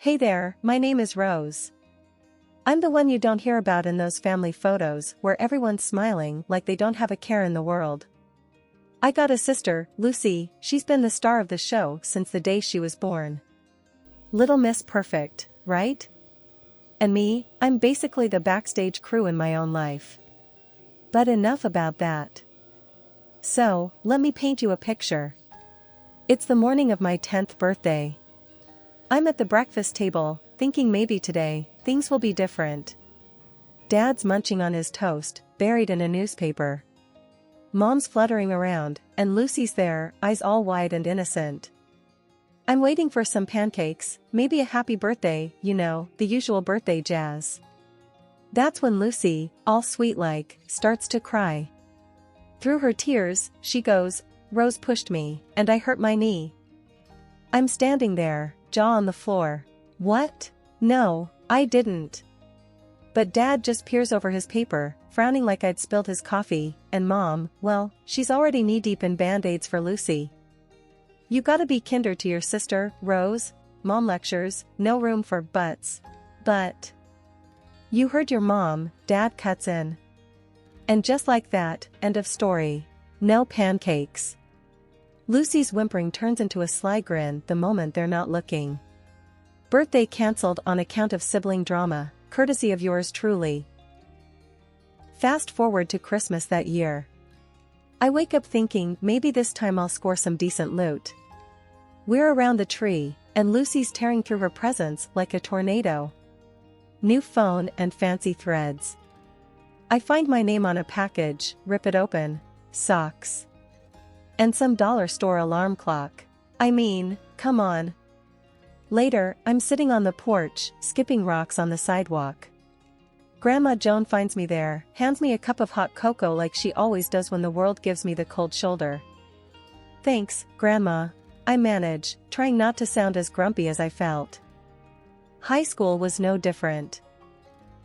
Hey there, my name is Rose. I'm the one you don't hear about in those family photos where everyone's smiling like they don't have a care in the world. I got a sister, Lucy. She's been the star of the show since the day she was born. Little Miss Perfect, right? And me, I'm basically the backstage crew in my own life. But enough about that. So, let me paint you a picture. It's the morning of my 10th birthday. I'm at the breakfast table, thinking maybe today, things will be different. Dad's munching on his toast, buried in a newspaper. Mom's fluttering around, and Lucy's there, eyes all wide and innocent. I'm waiting for some pancakes, maybe a happy birthday, you know, the usual birthday jazz. That's when Lucy, all sweet-like, starts to cry. Through her tears, she goes, "Rose pushed me, and I hurt my knee." I'm standing there, jaw on the floor. What? No, I didn't. But Dad just peers over his paper, frowning like I'd spilled his coffee, and Mom, well, she's already knee-deep in Band-Aids for Lucy. "You gotta be kinder to your sister, Rose," Mom lectures, no room for buts. But you heard your mom, Dad cuts in. And just like that, end of story. No pancakes. Lucy's whimpering turns into a sly grin the moment they're not looking. Birthday cancelled on account of sibling drama, courtesy of yours truly. Fast forward to Christmas that year. I wake up thinking maybe this time I'll score some decent loot. We're around the tree, and Lucy's tearing through her presents like a tornado. New phone and fancy threads. I find my name on a package, rip it open. Socks. And some dollar store alarm clock. I mean, come on. Later, I'm sitting on the porch, skipping rocks on the sidewalk. Grandma Joan finds me there, hands me a cup of hot cocoa like she always does when the world gives me the cold shoulder. "Thanks, Grandma," I manage, trying not to sound as grumpy as I felt. High school was no different.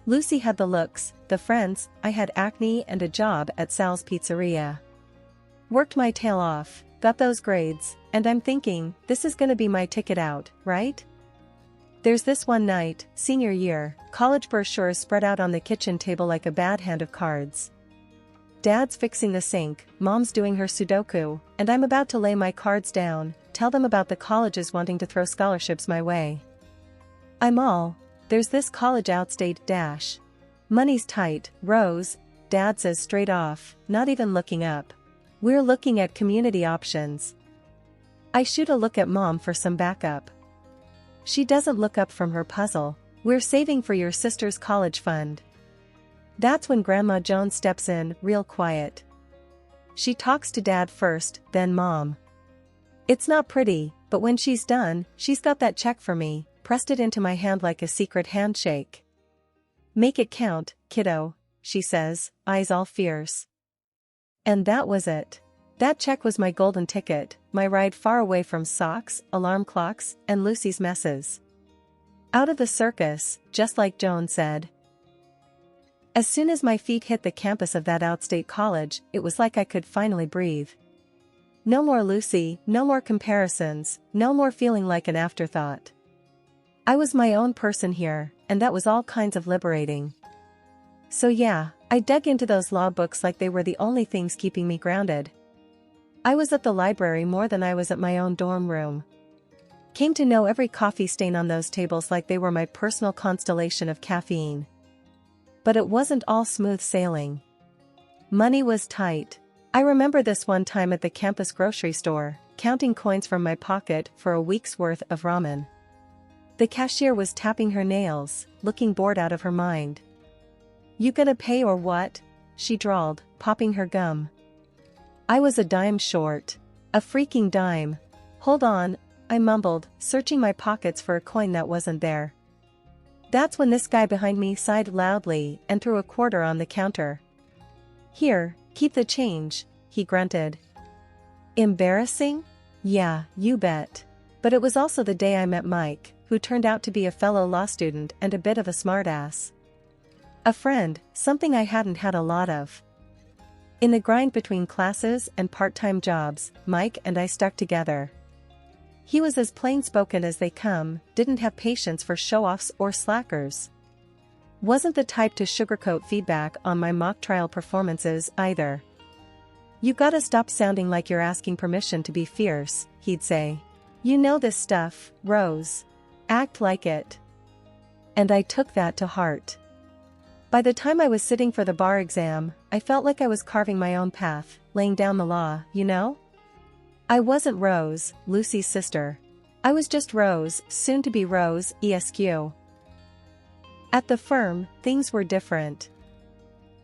Lucy had the looks, the friends, I had acne and a job at Sal's Pizzeria. Worked my tail off, got those grades, and I'm thinking, this is gonna be my ticket out, right? There's this one night, senior year, college brochures spread out on the kitchen table like a bad hand of cards. Dad's fixing the sink, Mom's doing her Sudoku, and I'm about to lay my cards down, tell them about the colleges wanting to throw scholarships my way. I'm all, "There's this college outstate dash. Money's tight, Rose," Dad says straight off, not even looking up. "We're looking at community options." I shoot a look at Mom for some backup. She doesn't look up from her puzzle. "We're saving for your sister's college fund." That's when Grandma Joan steps in, real quiet. She talks to Dad first, then Mom. It's not pretty, but when she's done, she's got that check for me, pressed it into my hand like a secret handshake. "Make it count, kiddo," she says, eyes all fierce. And that was it. That check was my golden ticket, my ride far away from socks, alarm clocks, and Lucy's messes. Out of the circus, just like Joan said. As soon as my feet hit the campus of that outstate college, it was like I could finally breathe. No more Lucy, no more comparisons, no more feeling like an afterthought. I was my own person here, and that was all kinds of liberating. So yeah, I dug into those law books like they were the only things keeping me grounded. I was at the library more than I was at my own dorm room. Came to know every coffee stain on those tables like they were my personal constellation of caffeine. But it wasn't all smooth sailing. Money was tight. I remember this one time at the campus grocery store, counting coins from my pocket for a week's worth of ramen. The cashier was tapping her nails, looking bored out of her mind. "You gonna pay or what?" she drawled, popping her gum. I was a dime short. A freaking dime. "Hold on," I mumbled, searching my pockets for a coin that wasn't there. That's when this guy behind me sighed loudly and threw a quarter on the counter. "Here, keep the change," he grunted. Embarrassing? Yeah, you bet. But it was also the day I met Mike, who turned out to be a fellow law student and a bit of a smartass. A friend, something I hadn't had a lot of. In the grind between classes and part-time jobs, Mike and I stuck together. He was as plain-spoken as they come, didn't have patience for show-offs or slackers. Wasn't the type to sugarcoat feedback on my mock trial performances either. "You gotta stop sounding like you're asking permission to be fierce," he'd say. "You know this stuff, Rose. Act like it." And I took that to heart. By the time I was sitting for the bar exam, I felt like I was carving my own path, laying down the law, you know? I wasn't Rose, Lucy's sister. I was just Rose, soon to be Rose, ESQ. At the firm, things were different.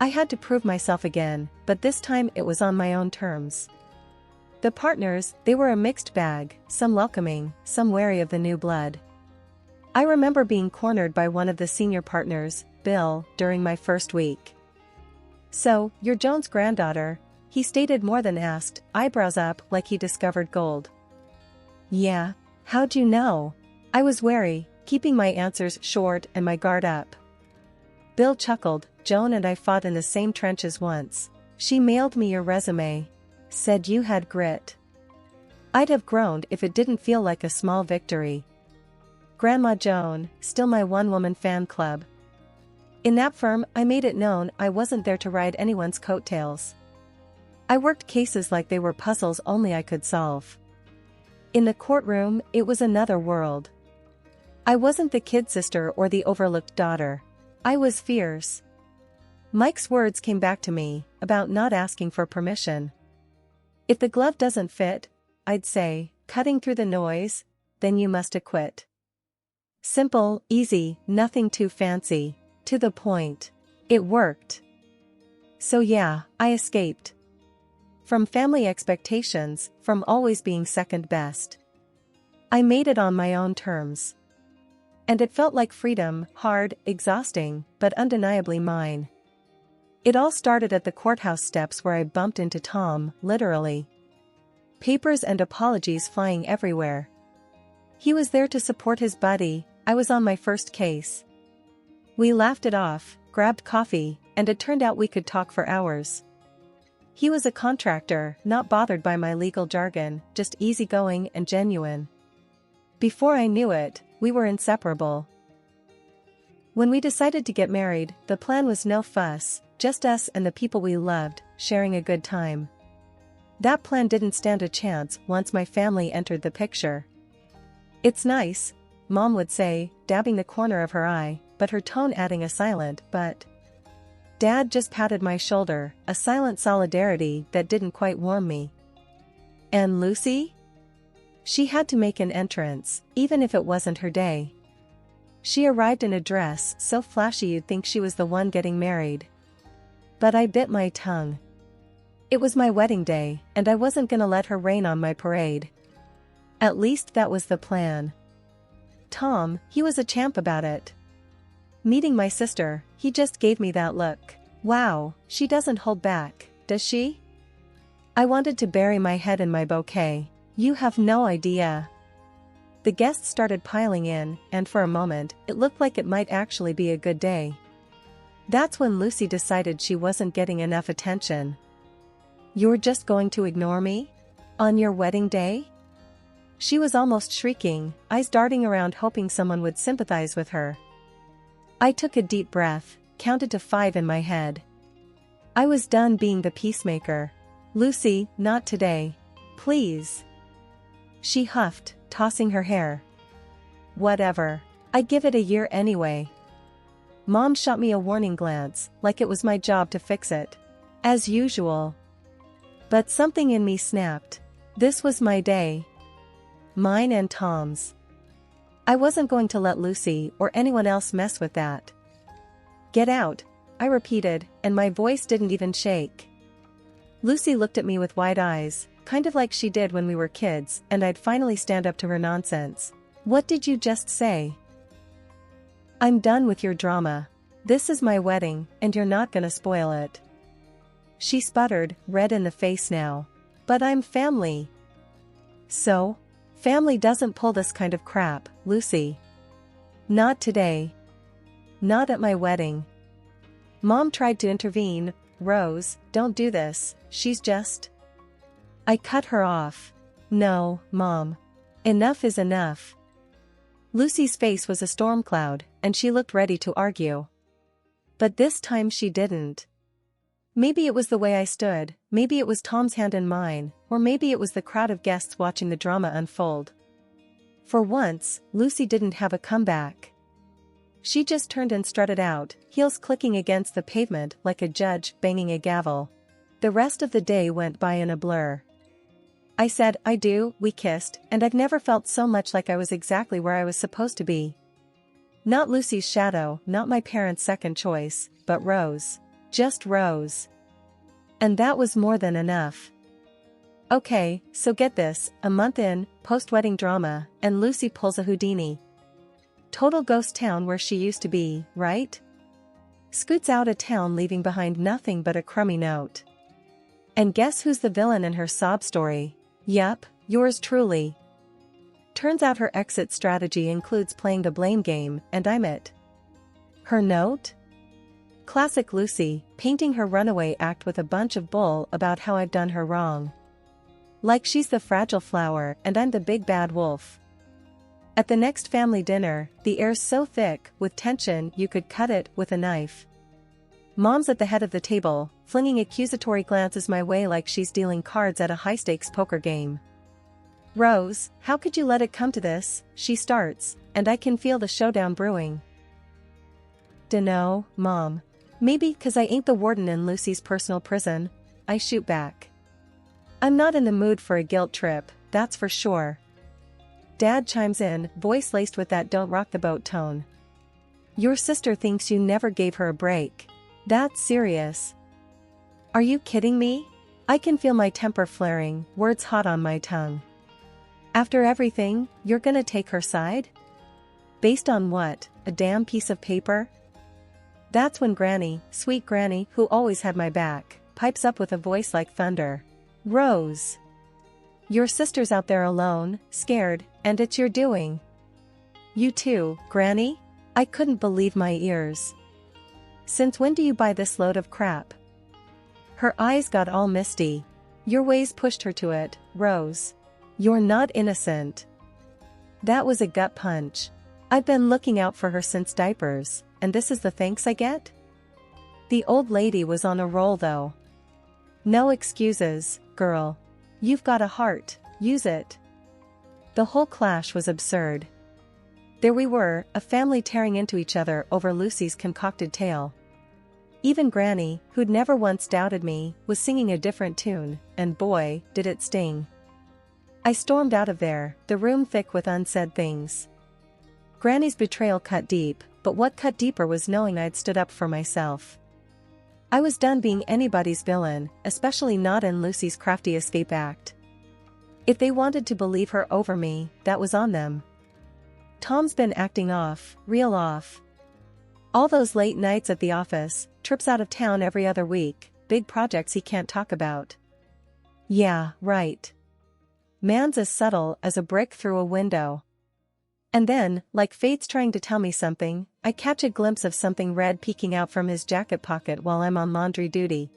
I had to prove myself again, but this time it was on my own terms. The partners, they were a mixed bag, some welcoming, some wary of the new blood. I remember being cornered by one of the senior partners, Bill, during my first week. "So, you're Joan's granddaughter," he stated more than asked, eyebrows up like he discovered gold. "Yeah, how'd you know?" I was wary, keeping my answers short and my guard up. Bill chuckled. "Joan and I fought in the same trenches once. She mailed me your resume. Said you had grit." I'd have groaned if it didn't feel like a small victory. Grandma Joan, still my one-woman fan club. In that firm, I made it known I wasn't there to ride anyone's coattails. I worked cases like they were puzzles only I could solve. In the courtroom, it was another world. I wasn't the kid sister or the overlooked daughter. I was fierce. Mike's words came back to me, about not asking for permission. "If the glove doesn't fit," I'd say, cutting through the noise, "then you must acquit." Simple, easy, nothing too fancy, to the point. It worked. So yeah, I escaped. From family expectations, from always being second best. I made it on my own terms. And it felt like freedom, hard, exhausting, but undeniably mine. It all started at the courthouse steps where I bumped into Tom, literally. Papers and apologies flying everywhere. He was there to support his buddy. I was on my first case. We laughed it off, grabbed coffee, and it turned out we could talk for hours. He was a contractor, not bothered by my legal jargon, just easygoing and genuine. Before I knew it, we were inseparable. When we decided to get married, the plan was no fuss, just us and the people we loved, sharing a good time. That plan didn't stand a chance once my family entered the picture. "It's nice," Mom would say, dabbing the corner of her eye, but her tone adding a silent "but." Dad just patted my shoulder, a silent solidarity that didn't quite warm me. And Lucy? She had to make an entrance, even if it wasn't her day. She arrived in a dress so flashy you'd think she was the one getting married. But I bit my tongue. It was my wedding day, and I wasn't gonna let her rain on my parade. At least that was the plan. Tom, he was a champ about it. Meeting my sister, he just gave me that look. Wow, she doesn't hold back, does she? I wanted to bury my head in my bouquet. You have no idea. The guests started piling in, and for a moment, it looked like it might actually be a good day. That's when Lucy decided she wasn't getting enough attention. "You're just going to ignore me? On your wedding day?" She was almost shrieking, eyes darting around hoping someone would sympathize with her. I took a deep breath, counted to 5 in my head. I was done being the peacemaker. "Lucy, not today. Please." She huffed, tossing her hair. "Whatever. I'd give it a year anyway." Mom shot me a warning glance, like it was my job to fix it. As usual. But something in me snapped. This was my day. Mine and Tom's. I wasn't going to let Lucy or anyone else mess with that. "Get out," I repeated, and my voice didn't even shake. Lucy looked at me with wide eyes, kind of like she did when we were kids, and I'd finally stand up to her nonsense. "What did you just say?" "I'm done with your drama. This is my wedding, and you're not gonna spoil it." She sputtered, red in the face now. "But I'm family." "So? Family doesn't pull this kind of crap, Lucy. Not today. Not at my wedding." Mom tried to intervene. "Rose, don't do this, she's just..." I cut her off. "No, Mom. Enough is enough. Lucy's face was a storm cloud, and she looked ready to argue. But this time she didn't. Maybe it was the way I stood, maybe it was Tom's hand in mine, or maybe it was the crowd of guests watching the drama unfold. For once, Lucy didn't have a comeback. She just turned and strutted out, heels clicking against the pavement like a judge banging a gavel. The rest of the day went by in a blur. I said I do, we kissed, and I've never felt so much like I was exactly where I was supposed to be. Not Lucy's shadow, not my parents' second choice, but Rose. Just Rose. And that was more than enough. Okay, so get this, a month in, post-wedding drama, and Lucy pulls a Houdini. Total ghost town where she used to be, right? Scoots out of town leaving behind nothing but a crummy note. And guess who's the villain in her sob story? Yup, yours truly. Turns out her exit strategy includes playing the blame game, and I'm it. Her note? Classic Lucy, painting her runaway act with a bunch of bull about how I've done her wrong. Like she's the fragile flower and I'm the big bad wolf. At the next family dinner, the air's so thick with tension you could cut it with a knife. Mom's at the head of the table, flinging accusatory glances my way like she's dealing cards at a high-stakes poker game. Rose, how could you let it come to this? She starts, and I can feel the showdown brewing. Dunno, Mom. Maybe 'cause I ain't the warden in Lucy's personal prison, I shoot back. I'm not in the mood for a guilt trip, that's for sure. Dad chimes in, voice laced with that don't rock the boat tone. Your sister thinks you never gave her a break. That's serious. Are you kidding me? I can feel my temper flaring, words hot on my tongue. After everything, you're gonna take her side? Based on what, a damn piece of paper? That's when Granny, sweet Granny, who always had my back, pipes up with a voice like thunder. Rose! Your sister's out there alone, scared, and it's your doing. You too, Granny? I couldn't believe my ears. Since when do you buy this load of crap? Her eyes got all misty. Your ways pushed her to it, Rose. You're not innocent. That was a gut punch. I've been looking out for her since diapers, and this is the thanks I get? The old lady was on a roll though. No excuses, girl. You've got a heart, use it. The whole clash was absurd. There we were, a family tearing into each other over Lucy's concocted tale. Even Granny, who'd never once doubted me, was singing a different tune, and boy, did it sting. I stormed out of there, the room thick with unsaid things. Granny's betrayal cut deep, but what cut deeper was knowing I'd stood up for myself. I was done being anybody's villain, especially not in Lucy's crafty escape act. If they wanted to believe her over me, that was on them. Tom's been acting off, real off. All those late nights at the office, trips out of town every other week, big projects he can't talk about. Yeah, right. Man's as subtle as a brick through a window. And then, like fate's trying to tell me something, I catch a glimpse of something red peeking out from his jacket pocket while I'm on laundry duty.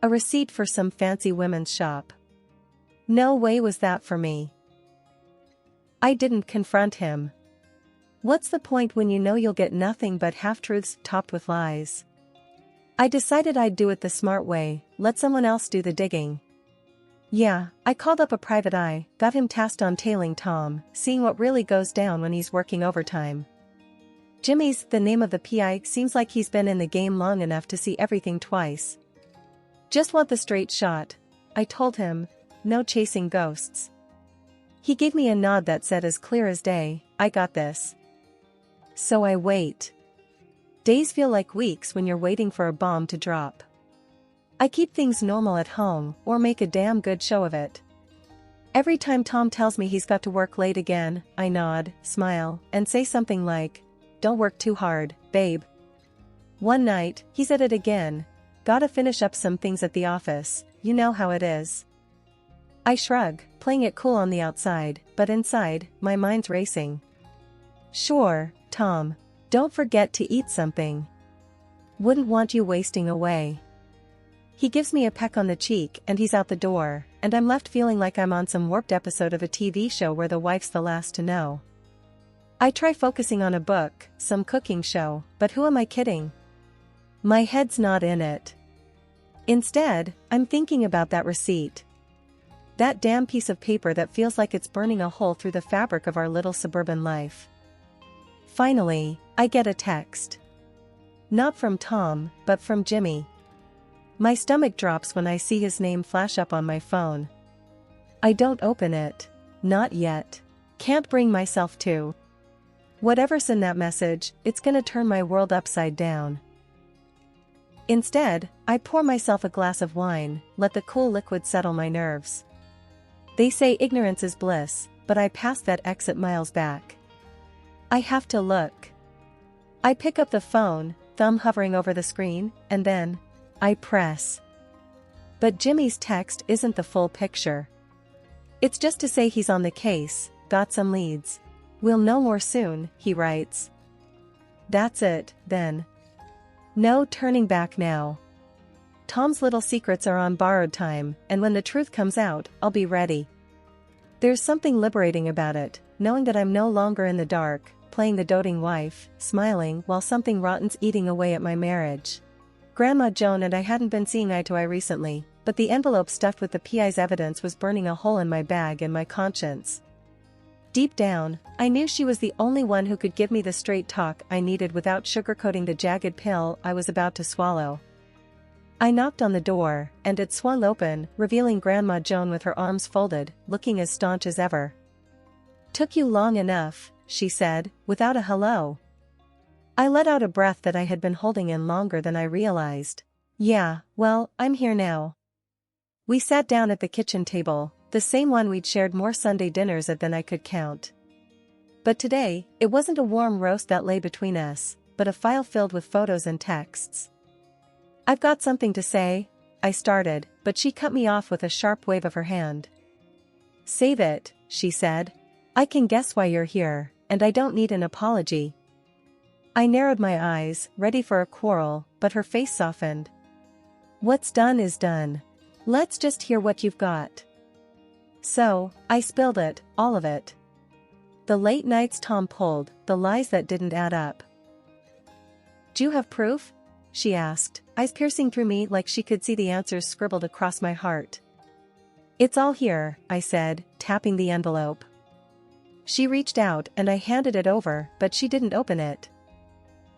A receipt for some fancy women's shop. No way was that for me. I didn't confront him. What's the point when you know you'll get nothing but half-truths topped with lies? I decided I'd do it the smart way, let someone else do the digging. Yeah, I called up a private eye, got him tasked on tailing Tom, seeing what really goes down when he's working overtime. Jimmy's the name of the PI, seems like he's been in the game long enough to see everything twice. Just want the straight shot, I told him, no chasing ghosts. He gave me a nod that said as clear as day, I got this. So I wait. Days feel like weeks when you're waiting for a bomb to drop. I keep things normal at home, or make a damn good show of it. Every time Tom tells me he's got to work late again, I nod, smile, and say something like, don't work too hard, babe. One night, he's at it again. Gotta finish up some things at the office, you know how it is. I shrug, playing it cool on the outside, but inside, my mind's racing. Sure, Tom. Don't forget to eat something. Wouldn't want you wasting away. He gives me a peck on the cheek and he's out the door, and I'm left feeling like I'm on some warped episode of a TV show where the wife's the last to know. I try focusing on a book, some cooking show, but who am I kidding? My head's not in it. Instead, I'm thinking about that receipt. That damn piece of paper that feels like it's burning a hole through the fabric of our little suburban life. Finally, I get a text. Not from Tom, but from Jimmy. My stomach drops when I see his name flash up on my phone. I don't open it. Not yet. Can't bring myself to. Whatever's in that message, it's gonna turn my world upside down. Instead, I pour myself a glass of wine, let the cool liquid settle my nerves. They say ignorance is bliss, but I passed that exit miles back. I have to look. I pick up the phone, thumb hovering over the screen, and then I press. But Jimmy's text isn't the full picture. It's just to say he's on the case, got some leads. We'll know more soon, he writes. That's it, then. No turning back now. Tom's little secrets are on borrowed time, and when the truth comes out, I'll be ready. There's something liberating about it, knowing that I'm no longer in the dark, playing the doting wife, smiling while something rotten's eating away at my marriage. Grandma Joan and I hadn't been seeing eye to eye recently, but the envelope stuffed with the PI's evidence was burning a hole in my bag and my conscience. Deep down, I knew she was the only one who could give me the straight talk I needed without sugarcoating the jagged pill I was about to swallow. I knocked on the door, and it swung open, revealing Grandma Joan with her arms folded, looking as staunch as ever. "Took you long enough," she said, without a hello. I let out a breath that I had been holding in longer than I realized. "Yeah, well, I'm here now." We sat down at the kitchen table, the same one we'd shared more Sunday dinners at than I could count. But today, it wasn't a warm roast that lay between us, but a file filled with photos and texts. "I've got something to say," I started, but she cut me off with a sharp wave of her hand. "Save it," she said. "I can guess why you're here, and I don't need an apology." I narrowed my eyes, ready for a quarrel, but her face softened. "What's done is done. Let's just hear what you've got." So, I spilled it, all of it. The late nights Tom pulled, the lies that didn't add up. "Do you have proof?" she asked, eyes piercing through me like she could see the answers scribbled across my heart. "It's all here," I said, tapping the envelope. She reached out and I handed it over, but she didn't open it.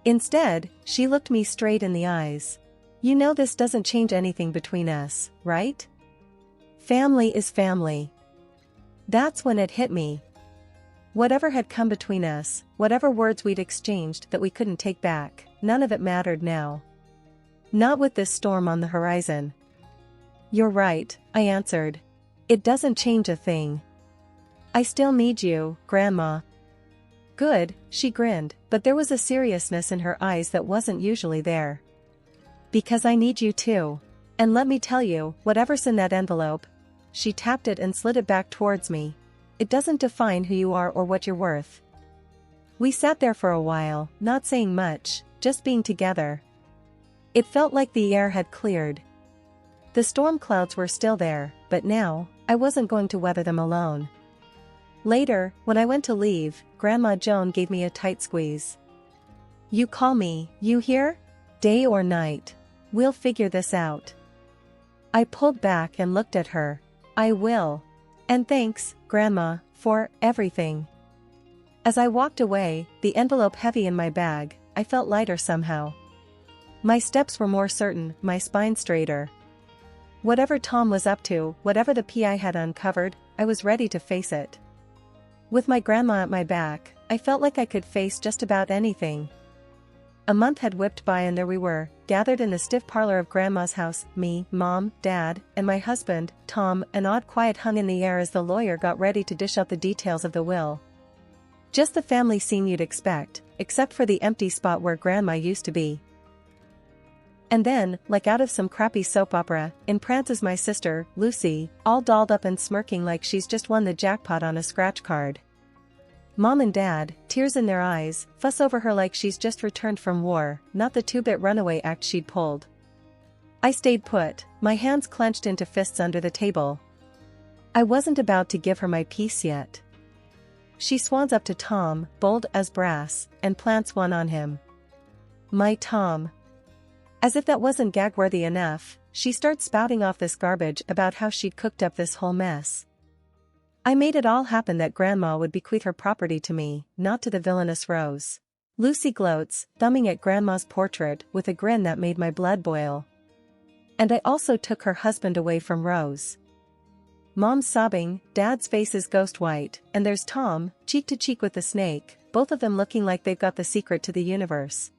Instead, she looked me straight in the eyes. "You know this doesn't change anything between us, right? Family is family." That's when it hit me. Whatever had come between us, whatever words we'd exchanged that we couldn't take back, none of it mattered now. Not with this storm on the horizon. "You're right," I answered. "It doesn't change a thing. I still need you, Grandma." "Good," she grinned, but there was a seriousness in her eyes that wasn't usually there. "Because I need you too. And let me tell you, whatever's in that envelope," she tapped it and slid it back towards me, "it doesn't define who you are or what you're worth." We sat there for a while, not saying much, just being together. It felt like the air had cleared. The storm clouds were still there, but now, I wasn't going to weather them alone. Later, when I went to leave, Grandma Joan gave me a tight squeeze. "You call me, you hear? Day or night. We'll figure this out." I pulled back and looked at her. "I will. And thanks, Grandma, for everything." As I walked away, the envelope heavy in my bag, I felt lighter somehow. My steps were more certain, my spine straighter. Whatever Tom was up to, whatever the PI had uncovered, I was ready to face it. With my grandma at my back, I felt like I could face just about anything. A month had whipped by and there we were, gathered in the stiff parlor of Grandma's house, me, Mom, Dad, and my husband, Tom. An odd quiet hung in the air as the lawyer got ready to dish out the details of the will. Just the family scene you'd expect, except for the empty spot where Grandma used to be. And then, like out of some crappy soap opera, in prances my sister, Lucy, all dolled up and smirking like she's just won the jackpot on a scratch card. Mom and Dad, tears in their eyes, fuss over her like she's just returned from war, not the two-bit runaway act she'd pulled. I stayed put, my hands clenched into fists under the table. I wasn't about to give her my piece yet. She swans up to Tom, bold as brass, and plants one on him. My Tom. As if that wasn't gag-worthy enough, she starts spouting off this garbage about how she'd cooked up this whole mess. I made it all happen that Grandma would bequeath her property to me, not to the villainous Rose. Lucy gloats, thumbing at Grandma's portrait with a grin that made my blood boil. And I also took her husband away from Rose. Mom's sobbing, Dad's face is ghost white, and there's Tom, cheek to cheek with the snake, both of them looking like they've got the secret to the universe.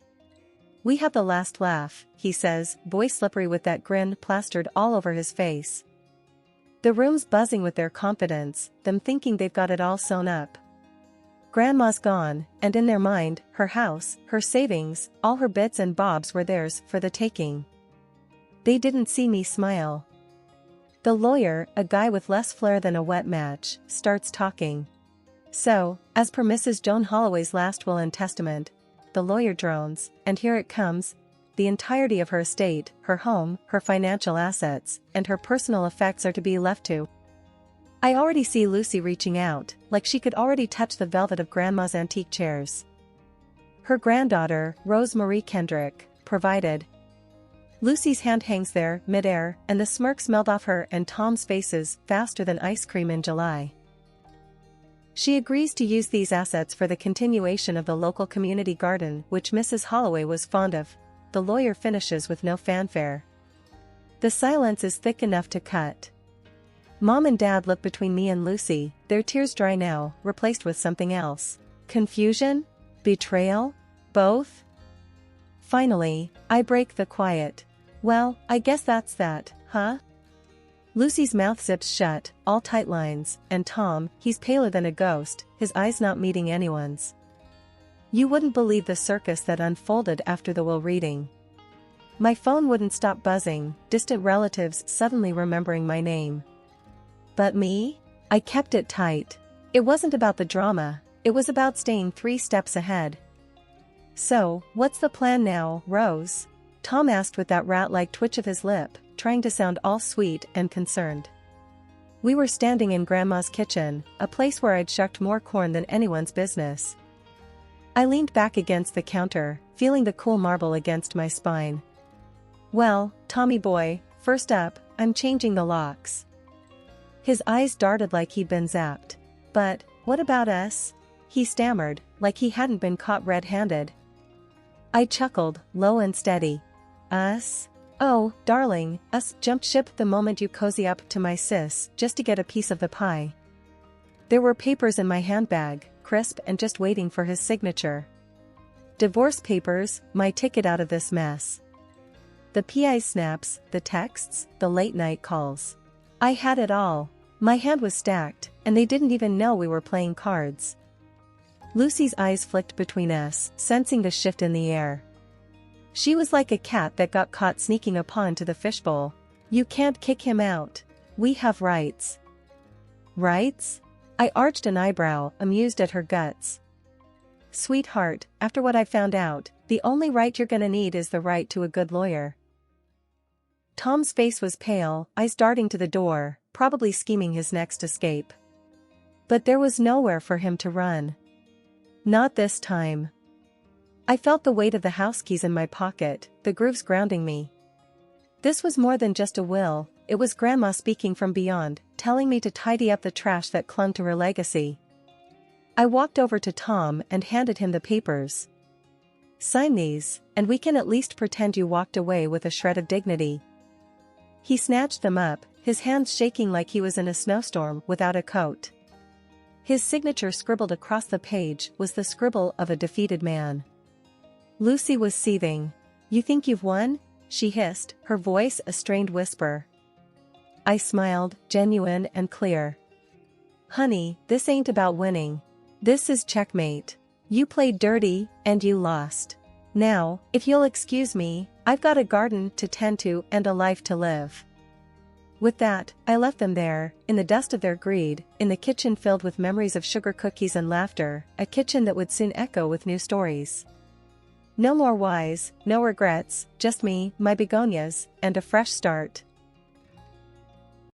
We have the last laugh, he says, voice slippery with that grin plastered all over his face. The room's buzzing with their confidence, them thinking they've got it all sewn up. Grandma's gone, and in their mind, her house, her savings, all her bits and bobs were theirs for the taking. They didn't see me smile. The lawyer, a guy with less flair than a wet match, starts talking. So, as per Mrs. Joan Holloway's last will and testament, the lawyer drones, and here it comes, the entirety of her estate, her home, her financial assets, and her personal effects are to be left to. I already see Lucy reaching out, like she could already touch the velvet of Grandma's antique chairs. Her granddaughter, Rose Marie Kendrick, provided. Lucy's hand hangs there, midair, and the smirks melt off her and Tom's faces faster than ice cream in July. She agrees to use these assets for the continuation of the local community garden which Mrs. Holloway was fond of. The lawyer finishes with no fanfare. The silence is thick enough to cut. Mom and Dad look between me and Lucy, their tears dry now, replaced with something else. Confusion? Betrayal? Both? Finally, I break the quiet. Well, I guess that's that, huh? Lucy's mouth zips shut, all tight lines, and Tom, he's paler than a ghost, his eyes not meeting anyone's. You wouldn't believe the circus that unfolded after the will reading. My phone wouldn't stop buzzing, distant relatives suddenly remembering my name. But me? I kept it tight. It wasn't about the drama, it was about staying 3 steps ahead. So, what's the plan now, Rose? Tom asked with that rat-like twitch of his lip, trying to sound all sweet and concerned. We were standing in Grandma's kitchen, a place where I'd shucked more corn than anyone's business. I leaned back against the counter, feeling the cool marble against my spine. Well, Tommy boy, first up, I'm changing the locks. His eyes darted like he'd been zapped. But, what about us? He stammered, like he hadn't been caught red-handed. I chuckled, low and steady. Us? Oh, darling, us jumped ship the moment you cozy up to my sis, just to get a piece of the pie. There were papers in my handbag, crisp and just waiting for his signature. Divorce papers, my ticket out of this mess. The PI snaps, the texts, the late-night calls. I had it all. My hand was stacked, and they didn't even know we were playing cards. Lucy's eyes flicked between us, sensing the shift in the air. She was like a cat that got caught sneaking a paw into the fishbowl. You can't kick him out. We have rights. Rights? I arched an eyebrow, amused at her guts. Sweetheart, after what I found out, the only right you're gonna need is the right to a good lawyer. Tom's face was pale, eyes darting to the door, probably scheming his next escape. But there was nowhere for him to run. Not this time. I felt the weight of the house keys in my pocket, the grooves grounding me. This was more than just a will, it was Grandma speaking from beyond, telling me to tidy up the trash that clung to her legacy. I walked over to Tom and handed him the papers. Sign these, and we can at least pretend you walked away with a shred of dignity. He snatched them up, his hands shaking like he was in a snowstorm without a coat. His signature scribbled across the page was the scribble of a defeated man. Lucy was seething. You think you've won? She hissed, her voice a strained whisper. I smiled, genuine and clear. Honey, this ain't about winning. This is checkmate. You played dirty, and you lost. Now, if you'll excuse me, I've got a garden to tend to and a life to live. With that, I left them there, in the dust of their greed, in the kitchen filled with memories of sugar cookies and laughter, a kitchen that would soon echo with new stories. No more whys, no regrets, just me, my begonias, and a fresh start.